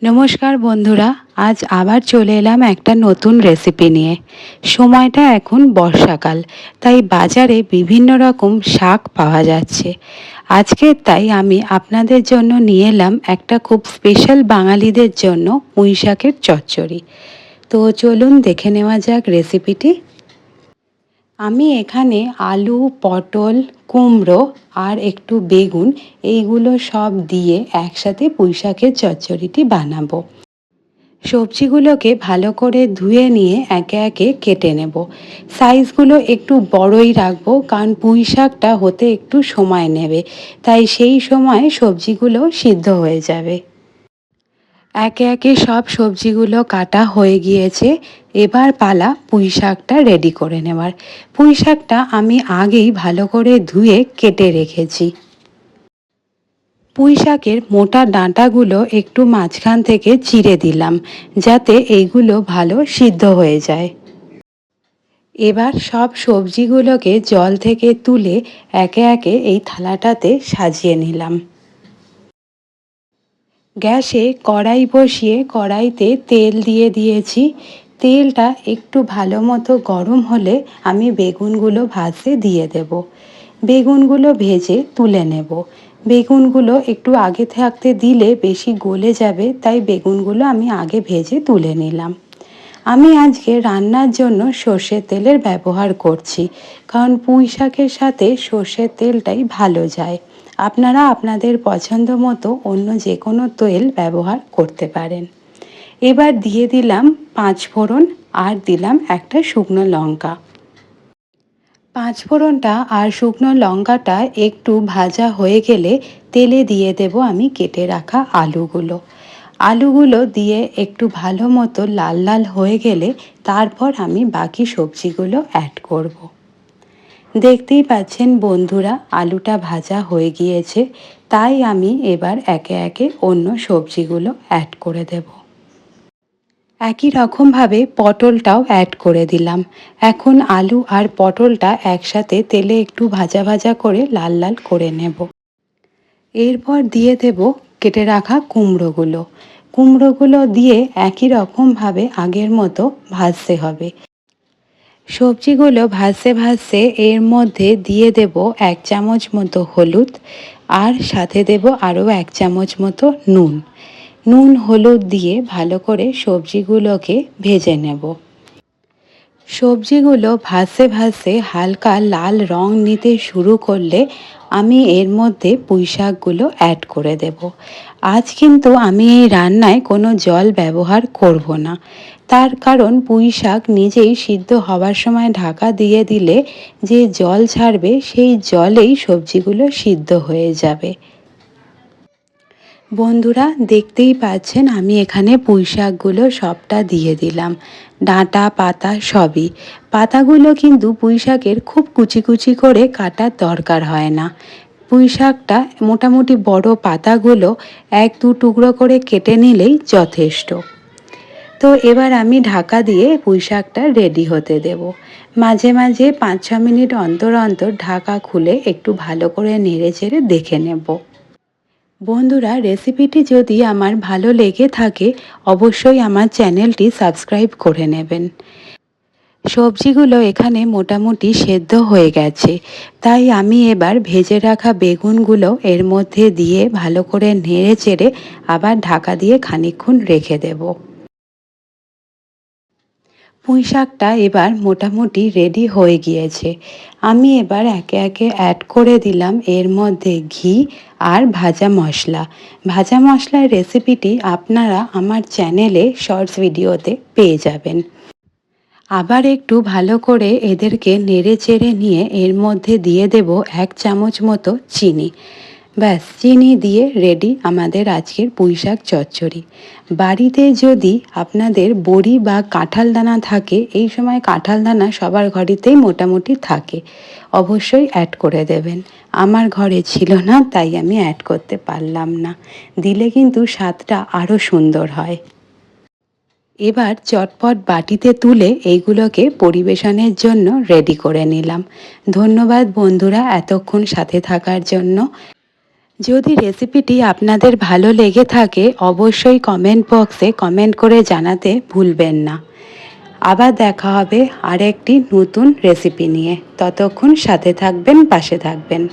নমস্কার বন্ধুরা, আজ আবার চলে এলাম একটা নতুন রেসিপি নিয়ে। সময়টা এখন বর্ষাকাল, তাই বাজারে বিভিন্ন রকম শাক পাওয়া যাচ্ছে। আজকে তাই আমি আপনাদের জন্য নিয়ে এলাম একটা খুব স্পেশাল বাঙালিদের জন্য পুঁই শাকের চচ্চড়ি। তো চলুন দেখে নেওয়া যাক রেসিপিটি। আমি এখানে আলু, পটল, কুমড়ো আর একটু বেগুন এইগুলো সব দিয়ে একসাথে পুঁই শাকের চচ্চড়িটি বানাবো। সবজিগুলোকে ভালো করে ধুয়ে নিয়ে একে একে কেটে নেব। সাইজগুলো একটু বড়ই রাখবো, কারণ পুঁই শাকটা হতে একটু সময় নেবে, তাই সেই সময় সবজিগুলো সিদ্ধ হয়ে যাবে। একে একে সব সবজিগুলো কাটা হয়ে গিয়েছে। এবার পালা পুঁই শাকটা রেডি করে নেওয়ার। পুঁই শাকটা আমি আগেই ভালো করে ধুয়ে কেটে রেখেছি। পুঁই শাকের মোটা ডাঁটাগুলো একটু মাঝখান থেকে চিড়ে দিলাম, যাতে এইগুলো ভালো সিদ্ধ হয়ে যায়। এবার সব সবজিগুলোকে জল থেকে তুলে একে একে এই থালাটাতে সাজিয়ে নিলাম। গ্যাসে কড়াই বসিয়ে কড়াইতে তেল দিয়ে দিয়েছি। তেলটা একটু ভালো মতো গরম হলে আমি বেগুনগুলো ভাজতে দিয়ে দেব। বেগুনগুলো ভেজে তুলে নেব। বেগুনগুলো একটু আগে থাকতে দিলে বেশি গলে যাবে, তাই বেগুনগুলো আমি আগে ভেজে তুলে নিলাম। আমি আজকে রান্নার জন্য সর্ষের তেলের ব্যবহার করছি, কারণ পুঁই শাকের সাথে সর্ষের তেলটাই ভালো যায়। আপনারা আপনাদের পছন্দ মতো অন্য যে কোনো তেল ব্যবহার করতে পারেন। এবার দিয়ে দিলাম 5 ফোড়ন আর দিলাম একটা শুকনো লঙ্কা। 5 ফোড়নটা আর শুকনো লঙ্কাটা একটু ভাজা হয়ে গেলে তেলে দিয়ে দেব আমি কেটে রাখা আলুগুলো। আলুগুলো দিয়ে একটু ভালো মতো লাল লাল হয়ে গেলে তারপর আমি বাকি সবজিগুলো অ্যাড করব। দেখতেই পাচ্ছেন বন্ধুরা, আলুটা ভাজা হয়ে গিয়েছে, তাই আমি এবার একে একে অন্য সবজিগুলো অ্যাড করে দেব। একই রকমভাবে পটলটাও অ্যাড করে দিলাম। এখন আলু আর পটলটা একসাথে তেলে একটু ভাজা ভাজা করে লাল লাল করে নেব। এরপর দিয়ে দেব কেটে রাখা কুমড়োগুলো। কুমড়োগুলো দিয়ে একই রকমভাবে আগের মতো ভাজতে হবে। সবজিগুলো ভাজতে ভাজতে এর মধ্যে দিয়ে দেব 1 চামচ মতো হলুদ, আর সাথে দেব আরও 1 চামচ মতো নুন। নুন হলুদ দিয়ে ভালো করে সবজিগুলোকে ভেজে নেব। সবজিগুলো ভাজতে ভাজতে হালকা লাল রং নিতে শুরু করলে আমি এর মধ্যে পুঁই শাকগুলো অ্যাড করে দেব। আজ কিন্তু আমি এই রান্নায় কোনো জল ব্যবহার করব না। তার কারণ পুঁই শাক নিজেই সিদ্ধ হওয়ার সময় ঢাকা দিয়ে দিলে যে জল ছাড়বে সেই জলেই সবজিগুলো সিদ্ধ হয়ে যাবে। বন্ধুরা, দেখতেই পাচ্ছেন আমি এখানে পুঁই শাকগুলো সবটা দিয়ে দিলাম, ডাঁটা পাতা সবই। পাতাগুলো কিন্তু পুঁই শাকের খুব কুচি কুচি করে কাটার দরকার হয় না। পুঁই শাকটা মোটামুটি বড় পাতাগুলো 1-2 টুকরো করে কেটে নিলেই যথেষ্ট। তো এবার আমি ঢাকা দিয়ে পুঁই শাকটা রেডি হতে দেব। মাঝে মাঝে 5-6 মিনিট অন্তর অন্তর ঢাকা খুলে একটু ভালো করে নেড়ে চেড়ে দেখে নেব। বন্ধুরা, রেসিপিটি যদি আমার ভালো লেগে থাকে অবশ্যই আমার চ্যানেলটি সাবস্ক্রাইব করে নেবেন। সবজিগুলো এখানে মোটামুটি সেদ্ধ হয়ে গেছে, তাই আমি এবার ভেজে রাখা বেগুনগুলো এর মধ্যে দিয়ে ভালো করে নেড়ে চেড়ে আবার ঢাকা দিয়ে খানিকক্ষণ রেখে দেব। পুঁই শাকটা এবার মোটামুটি রেডি হয়ে গিয়েছে। আমি এবার একে একে অ্যাড করে দিলাম এর মধ্যে ঘি আর ভাজা মশলা। ভাজা মশলার রেসিপিটি আপনারা আমার চ্যানেলে শর্টস ভিডিওতে পেয়ে যাবেন। আবার একটু ভালো করে এদেরকে নেড়ে চেড়ে নিয়ে এর মধ্যে দিয়ে দেব 1 চামচ মতো চিনি। ব্যাস, চিনি দিয়ে রেডি আমাদের আজকের পুঁই শাক চচ্চড়ি। বাড়িতে যদি আপনাদের বড়ি বা কাঁঠাল দানা থাকে, এই সময় কাঁঠাল দানা সবার ঘরেতেই মোটামুটি থাকে, অবশ্যই অ্যাড করে দেবেন। আমার ঘরে ছিল না, তাই আমি অ্যাড করতে পারলাম না। দিলে কিন্তু স্বাদটা আরও সুন্দর হয়। এবার চটপট বাটিতে তুলে এইগুলোকে পরিবেশনের জন্য রেডি করে নিলাম। ধন্যবাদ বন্ধুরা এতক্ষণ সাথে থাকার জন্য। যদি রেসিপিটি আপনাদের ভালো লেগে থাকে অবশ্যই কমেন্ট বক্সে কমেন্ট করে জানাতে ভুলবেন না। আবার দেখা হবে আরেকটি নতুন রেসিপি নিয়ে। ততক্ষণ সাথে থাকবেন, পাশে থাকবেন।